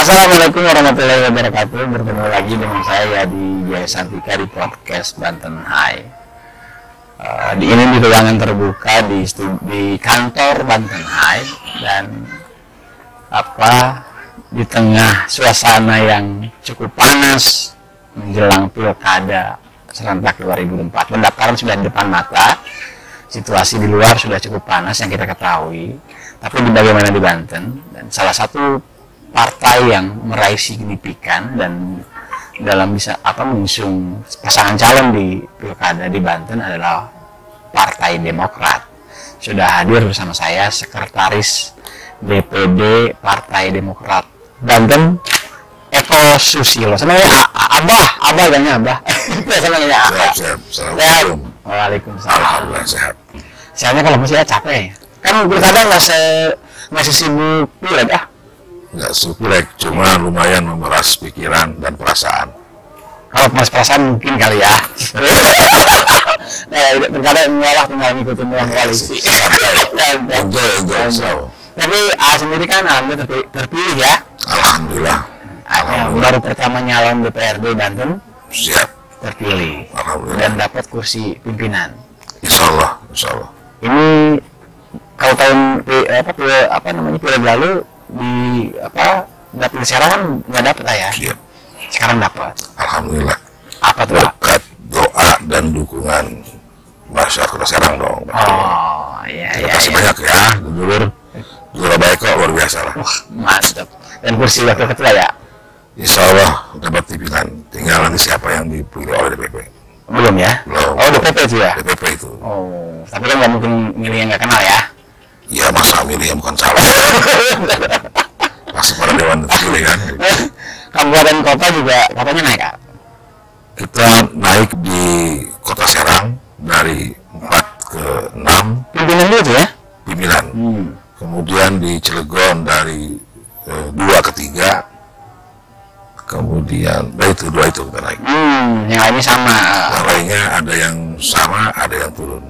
Assalamualaikum warahmatullahi wabarakatuh. Bertemu lagi dengan saya di Jaya Santika di podcast Banten High. Di ini di ruangan terbuka di kantor Banten High dan di tengah suasana yang cukup panas menjelang pilkada serentak 2004. Pendaftaran sudah di depan mata. Situasi di luar sudah cukup panas yang kita ketahui. Tapi bagaimana di Banten, dan salah satu partai yang meraih signifikan dan dalam bisa mengusung pasangan calon di pilkada di Banten adalah Partai Demokrat. Sudah hadir bersama saya Sekretaris DPD Partai Demokrat Banten, Eko Susilo. Senangnya Abah kayaknya Abah. Senangnya Assalamualaikum. Waalaikumsalam. Alhamdulillah sehat. Soalnya kalau masih capek. Kan pilkada masih sibuk pilek Nggak sepilek, cuma lumayan memeras pikiran dan perasaan. Kalau mas perasaan mungkin kali ya. Terkadang mengalah tinggal ngikutin orang koalisi. Enjoy. Tapi sendiri kan alhamdulillah terpilih ya. Alhamdulillah. Baru pertama nyalon DPRD Banten. Siap. Terpilih. Alhamdulillah. Dan dapat kursi pimpinan. Insya Allah. Ini kalau tahun pilih lalu di dapil Serang kan nggak dapat ya. Siap. Sekarang dapat. Alhamdulillah. Apa tuh? Berkat doa dan dukungan masyarakat Serang dong. Oh iya. Terima kasih banyak ya, Gubernur baik kok, luar biasa lah. Wah, mantap. Dan kursi wakil ketua ya? Insya Allah dapat pimpinan. Tinggal nanti siapa yang dipilih oleh DPP. Belum ya? Belum. Oh, DPP itu ya? DPP itu. Oh, tapi kan nggak mungkin milih yang nggak kenal ya? Ya masa milih yang bukan salah. Masih pada dewan terpilih kan. Kabupaten kota juga katanya naik Kak? Kita naik di Kota Serang dari 4 ke 6 Pimpinan dulu tuh ya? pimpinan. Kemudian di Cilegon dari 2 ke 3. Kemudian dari itu 2 itu kita naik. Yang lainnya sama. Yang lainnya ada yang sama, ada yang turun.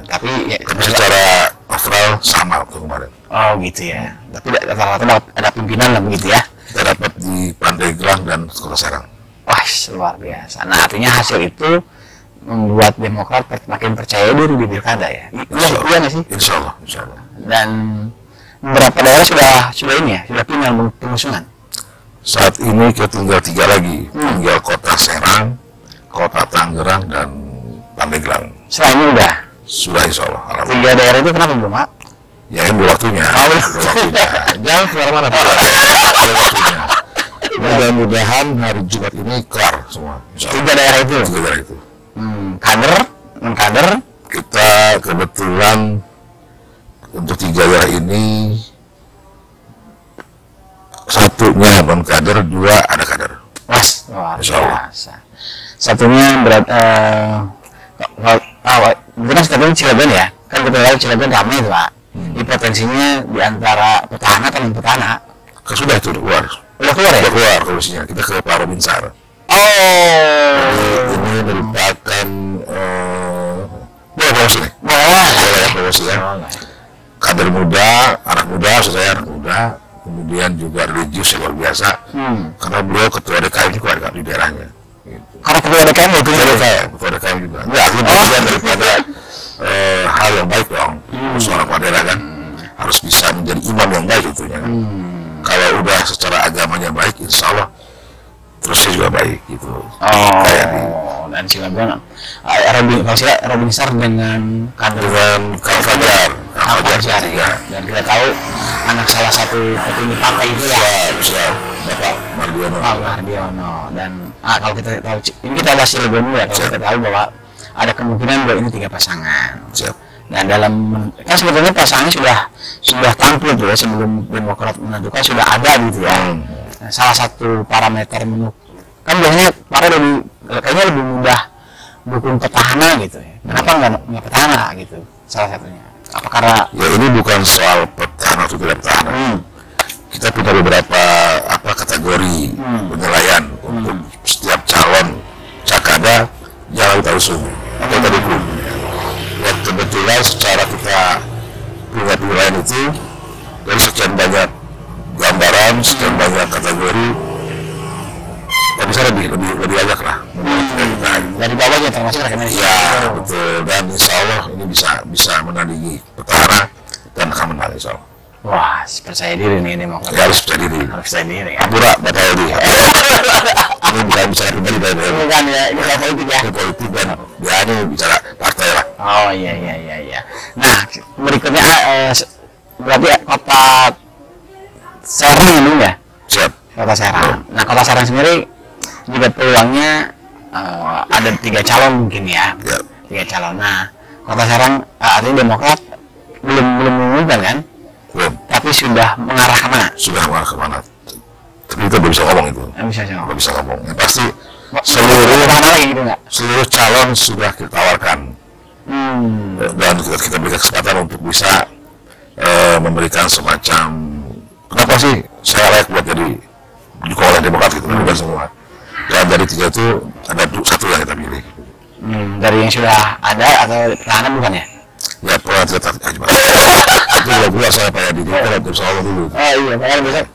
Tapi ya, Tapi secara overall sama waktu kemarin. oh gitu ya. Tapi rata-rata ada pimpinan lah begitu ya? Kita dapat di Pandeglang dan Kota Serang. Wah, luar biasa. Nah, artinya hasil itu membuat Demokrat makin percaya diri di pilkada ya? Iya nggak sih? Insya Allah. Dan beberapa daerah sudah ini ya? Sudah final pengusungan? Saat ini kita tinggal 3 lagi. Tinggal Kota Serang, Kota Tangerang, dan Pandeglang. Selain udah? Sudah insya Allah. 3 daerah itu kenapa belum, Pak? Ya ini waktunya. Jangan keluar mana Pak. Waktunya. Mudah-mudahan hari Jumat ini kelar semua. 3 daerah itu? 3 daerah itu. Kader, non-kader? Kita kebetulan untuk 3 daerah ini satunya non-kader, 2 ada kader. Luar biasa. Satunya bukan satunya Cilegon ya? Kan kita tahu Cilegon ramai itu Pak. Ini potensinya di antara petahana atau non-petahana. Sudah itu keluar. Udah keluar ya? Sudah keluar solusinya. Kita ke Pak Robinsar. Ini merupakan boleh promosi nih? Boleh promosi ya. Kader muda, anak muda, maksud saya anak muda. Kemudian juga religius yang luar biasa. Karena beliau ketua DKM juga di daerahnya. Karena ketua DKM itu ketua DKM juga. Enggak, itu bagian daripada hal yang baik dong. Seorang daerah kan harus bisa menjadi imam yang baik itunya. Kalau udah secara agamanya baik, insya Allah terusnya juga baik gitu. Dan Cilegon, Robinsar dengan Fajar ya. Dan kita tahu anak salah satu petinggi partai itu ya, Bapak Mardiono. Mardiono. Dan kalau kita tahu, ini kita bahas Cilegon dulu ya. Kalau kita tahu bahwa ada kemungkinan bahwa ini 3 pasangan. Dan dalam kan sebetulnya pasangannya sudah tampil tuh ya, sebelum Demokrat menentukan sudah ada gitu ya. Nah, salah satu parameter kan biasanya partai kayaknya lebih mudah dukung petahana gitu ya. Kenapa nggak petahana gitu? Salah satunya. Apa karena ya ini bukan soal petahana atau tidak petahana. Kita punya beberapa kategori penilaian untuk setiap calon cakada yang kita usung atau kita dukung. Ya kebetulan secara kita punya penilaian itu dari sekian banyak gambaran sekian banyak kategori, ya bisa lebih banyak lah. Dari bawahnya termasuk rekomendasi. Ya betul, dan insya Allah ini bisa menandingi petahana dan akan menang insya Allah. Wah, percaya diri nih Demokrat. Ya, harus percaya diri. Harus percaya diri. Pura percaya diri. Ini bukan bicara pribadi, bukan ya, ini soal politik ya. Ini politik dan ya ini bicara partai lah. Oh iya. Nah, berikutnya berarti kota Serang ini ya? Siap. Kota Serang. Nah, kota Serang sendiri juga peluangnya ada 3 calon mungkin ya. Ya. 3 calon. Nah, kota Serang artinya Demokrat belum mengumumkan kan? Belum. Tapi sudah mengarah kemana? Sudah mengarah kemana? Tapi kita belum bisa ngomong itu. Bisa sih. Belum bisa ngomong. Yang pasti Seluruh lagi gitu nggak? seluruh calon sudah kita tawarkan. Dan kita berikan kesempatan untuk bisa memberikan semacam kenapa sih saya layak buat jadi didukung oleh Demokrat gitu, bukan semua. Dan dari 3 itu ada 1 yang kita pilih. Dari yang sudah ada atau petahana bukan ya? Ya pernah tidak gimana? Itu gula saya Pak Yadi, kita harus Allah dulu. Oh iya, makanya besok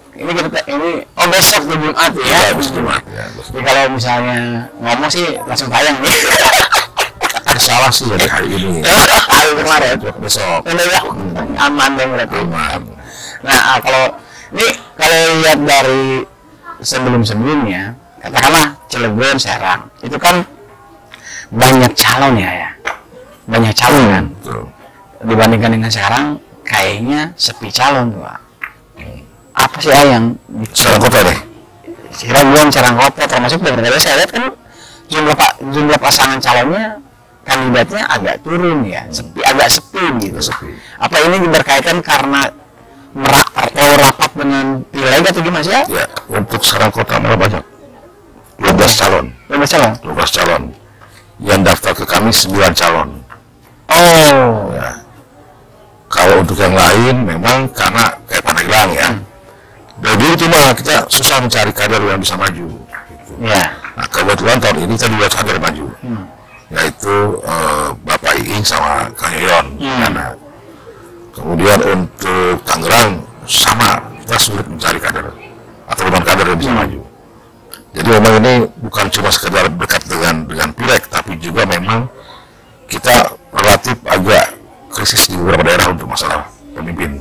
ini besok tuh Jumat ya. Iya, besok Jumat ya. Jadi kalau misalnya ngomong sih langsung tayang nih. Ada salah sih dari hari ini. Hari kemarin. Besok. Aman dong berarti. Aman. Nah, kalau lihat dari sebelumnya, katakanlah Cilegon, Serang, itu kan banyak calon ya. Banyak calon kan. Betul. Dibandingkan dengan sekarang, kayaknya sepi calon tuh. Apa sih yang Serang kota deh. Serang kota termasuk beberapa saya lihat kan jumlah pasangan calonnya kandidatnya agak turun ya, agak sepi gitu. Sepi. Apa ini berkaitan karena rapat dengan pileg atau gimana sih ya? Ya, untuk Serang kota malah banyak. 12 calon. 12 calon. 12 calon. Yang daftar ke kami 9 calon. Oh. Ya. Kalau untuk yang lain memang karena kayak Pandeglang ya. Dan dulu cuma kita susah mencari kader yang bisa maju. Gitu. Ya. Nah, kebetulan tahun ini kita juga kader maju. Yaitu Bapak Iing sama Kang Yoyon. Karena kemudian untuk Tangerang sama, kita sulit mencari kader atau teman kader yang bisa maju. Jadi memang ini bukan cuma sekedar berkat dengan pileg, tapi juga memang kita relatif agak krisis di beberapa daerah untuk masalah pemimpin.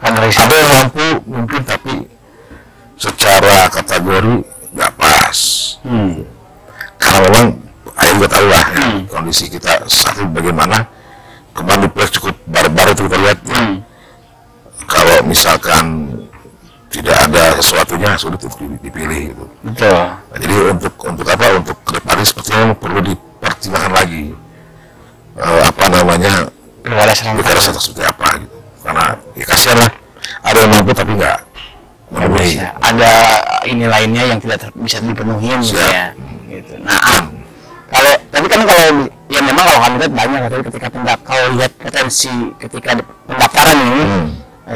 Ada yang mampu mungkin tapi secara kategori nggak pas. Karena memang ayah juga tahu lah ya, kondisi kita saat ini bagaimana. Kemarin di pileg cukup baru itu kita lihat ya. Kalau misalkan tidak ada sesuatunya sulit untuk dipilih gitu. Betul. Nah, jadi untuk apa? Untuk kedepannya sepertinya perlu dipertimbangkan lagi pilkada seperti apa gitu. Karena ya kasihan lah ada yang mampu tapi nggak memenuhi. Ada ini lainnya yang tidak bisa dipenuhi gitu ya. Gitu. Nah, tapi kan kalau ya memang kalau kandidat banyak, tapi ketika kalau lihat potensi ketika pendaftaran ini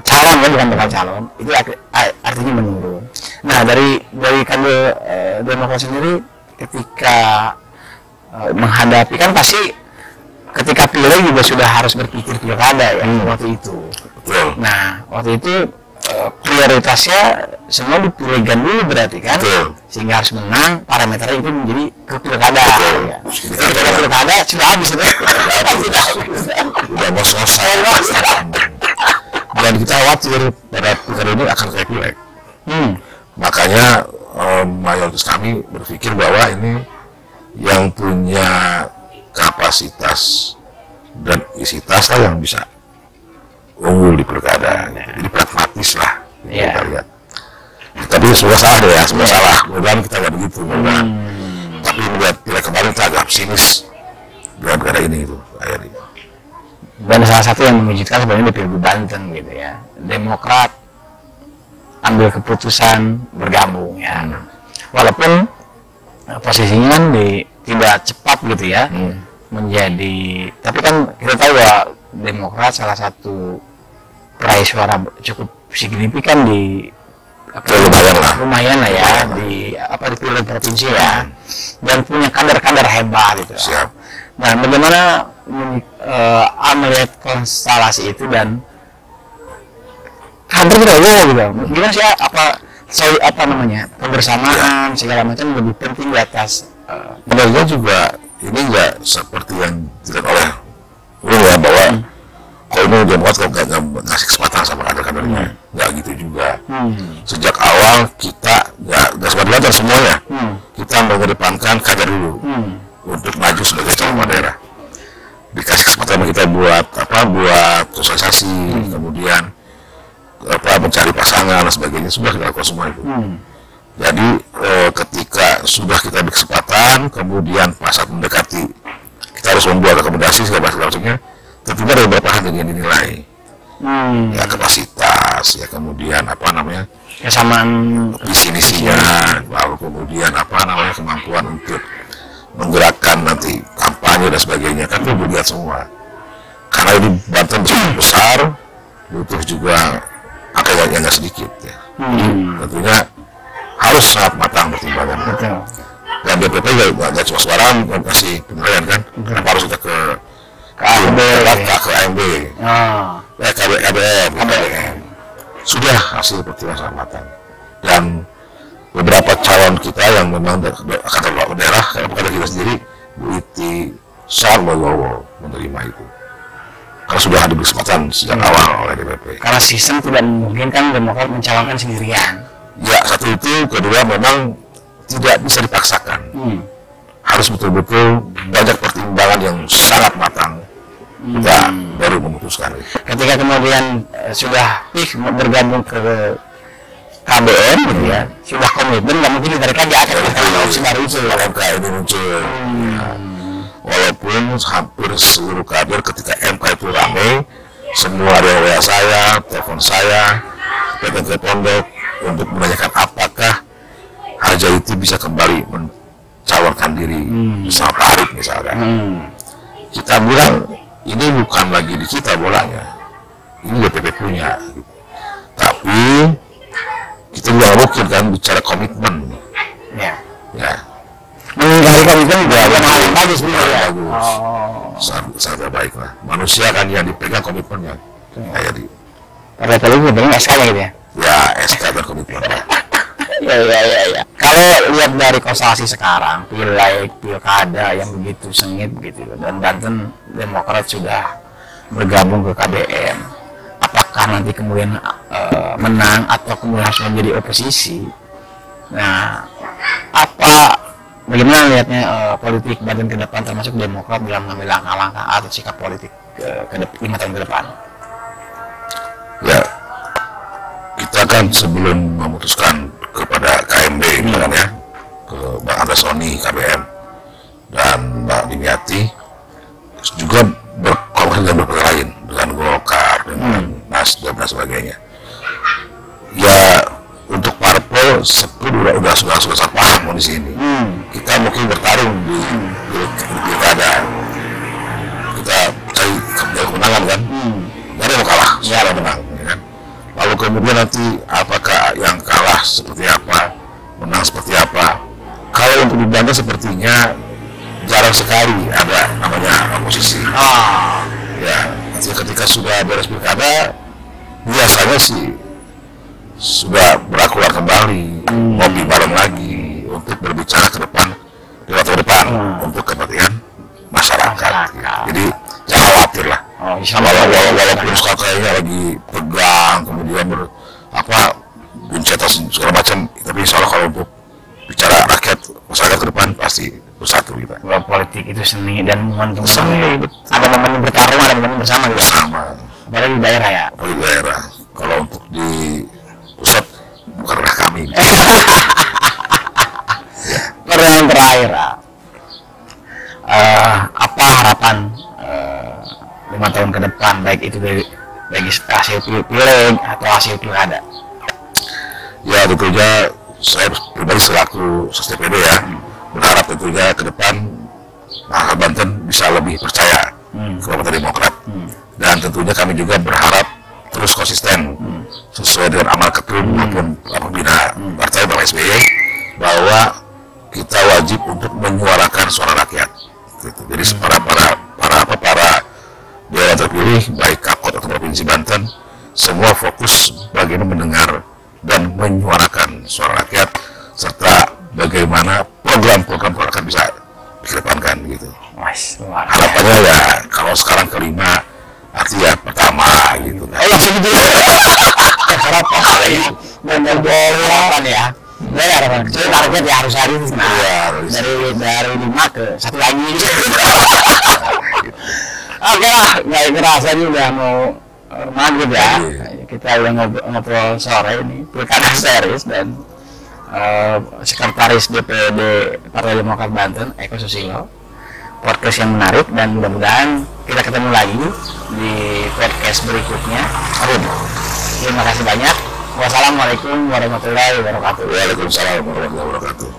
calon ya bukan bakal calon itu artinya menurun. Nah dari kandidat Demokrat sendiri ketika menghadapi kan pasti ketika pilih juga sudah harus berpikir pilkada ya waktu itu. Nah waktu itu prioritasnya semua dipilihkan dulu berarti kan, sehingga harus menang parameternya itu menjadi ke pilkada. Ya. Ketika pilkada sudah habis itu. Sudah selesai. Dan kita khawatir pada pilkada ini akan kayak pileg. Makanya mayoritas kami berpikir bahwa ini yang punya kapasitas dan isi tas lah yang bisa unggul di pilkada. Jadi pragmatis lah kita lihat. Tapi sudah salah deh ya, sudah salah. Mudah-mudahan kita nggak begitu. Tapi melihat pileg kemarin kita agak sinis dengan pilkada ini itu. Dan salah satu yang mengejutkan sebenarnya di Pilgub Banten gitu ya, Demokrat ambil keputusan bergabung ya, walaupun posisinya kan tidak cepat gitu ya menjadi, tapi kan kita tahu bahwa Demokrat salah satu peraih suara cukup signifikan di lumayan lah ya di pilih provinsi ya, dan punya kader-kader hebat gitu. Nah bagaimana melihat konstelasi itu, dan hampir tidak gitu. Gimana sih apa namanya kebersamaan segala macam lebih penting di atas Menurutnya juga ini nggak seperti yang dilihat oleh ya bahwa kalau ini Demokrat kalau nggak ngasih kesempatan sama kader-kadernya, nggak gitu juga. Sejak awal kita nggak sebenarnya semuanya, kita mengedepankan kader dulu untuk maju sebagai calon daerah. Dikasih kesempatan kita buat sosialisasi, kemudian mencari pasangan dan sebagainya, sudah kita lakukan semua itu. Jadi ketika sudah kita diberi kesempatan, kemudian pas saat mendekati, kita harus membuat rekomendasi segala macamnya. Tentunya ada beberapa hal yang dinilai, ya kapasitas, ya kemudian kesamaan visi misinya, lalu kemudian kemampuan untuk menggerakkan nanti kampanye dan sebagainya, kan itu dilihat semua. Karena ini Banten besar, butuh juga angka yang nggak sedikit ya. Tentunya harus sangat matang pertimbangan. Dan DPP nggak cuma suara kasih penilaian kan, kenapa harus kita ke AMB, KBM. Sudah hasil pertimbangan sangat matang. Dan beberapa calon kita yang memang akan terbawa daerah, karena kita sendiri, Bu Iti Sarwogowo menerima itu. Karena sudah ada kesempatan sejak awal oleh DPP. Karena sistem tidak memungkinkan Demokrat mencalonkan sendirian. Ya, satu itu, kedua memang tidak bisa dipaksakan. Harus betul-betul banyak pertimbangan yang sangat matang. Kita baru memutuskan. Ketika kemudian sudah bergabung ke KBM, gitu ya, sudah komitmen, nggak mungkin ditarik lagi akan opsi baru itu. MK ini muncul. Walaupun hampir seluruh kader ketika MK itu ramai, semua ada yang WA saya, telepon saya, datang ke pondok untuk menanyakan apakah Haja itu bisa kembali mencalonkan diri bersama Pak Arief misalkan. Kita bilang ini bukan lagi di kita bolanya, ini DPP punya. Tapi kita juga mungkin kan bicara komitmen. Ya. Menghindari komitmen juga yang paling bagus sebenarnya. Sangat baik lah. Manusia kan yang dipegang komitmennya. Jadi. Karena tadi sebenarnya SK gitu ya. Ya SK dan komitmen. Ya. Kalau lihat dari konstelasi sekarang, pilkada yang begitu sengit begitu, dan Banten Demokrat sudah bergabung ke KBM, apakah nanti kemudian menang atau kemudian harus menjadi oposisi? Nah, bagaimana lihatnya politik Banten ke depan, termasuk Demokrat dalam mengambil langkah-langkah atau sikap politik ke 5 tahun ke depan? Ya, kita kan sebelum memutuskan kepada KMB misalkan ya, ke Bang Andasoni KBM dan Mbak Dimiati juga berkomunikasi dengan beberapa lain, dengan Golkar, dengan Nasdem dan sebagainya. Ya untuk parpol sudah sangat paham di sini. Kita mungkin bertarung di pilkada, kita cari kemenangan kan, nggak ada yang kalah, semua menang. Lalu kemudian nanti apakah yang kalah seperti apa, menang seperti apa. Kalau untuk di Banten sepertinya jarang sekali ada namanya oposisi. Ya, ketika sudah beres pilkada, biasanya sih sudah berakuar kembali, ngopi bareng lagi untuk berbicara ke depan, di waktu depan untuk kepentingan masyarakat. Jadi jangan khawatir lah. Walaupun sekarang kayaknya lagi tegang, kemudian gencatan segala macam, tapi insya Allah kalau untuk bicara rakyat masyarakat ke depan pasti bersatu kita. Bahwa politik itu seni dan momentum bersama. Ada momen bertarung, ada momen bersama. Apalagi di daerah ya. Di daerah. Kalau untuk di pusat bukan ranah kami. Pertanyaan terakhir, apa harapan 5 tahun ke depan, baik itu dari hasil pileg atau hasil pilkada? Ya tentunya saya pribadi selaku SDPD ya, berharap tentunya ke depan masyarakat Banten bisa lebih percaya kepada Partai Demokrat, dan tentunya kami juga berharap terus konsisten sesuai dengan amal ketum maupun pembina partai Bapak SBY, bahwa kita wajib untuk menyuarakan suara rakyat. Gitu. Jadi para dewan terpilih baik Kakot atau Provinsi Banten semua fokus bagaimana mendengar dan menyuarakan suara rakyat serta bagaimana program-program rakyat bisa dikedepankan gitu. Harapannya ya kalau sekarang kelima artinya pertama gitu kan. Langsung gitu. Harapan dan harapan ya. Dari harapan kecil target ya harus hari ini. Dari 5 ke 1 lagi. Oke lah, nggak kerasa juga mau maghrib ya. Kita udah ngobrol sore ini pilkada series dan sekretaris DPD Partai Demokrat Banten Eko Susilo. Podcast yang menarik dan mudah-mudahan kita ketemu lagi di podcast berikutnya. Terima kasih banyak. Wassalamualaikum warahmatullahi wabarakatuh. Waalaikumsalam warahmatullahi wabarakatuh.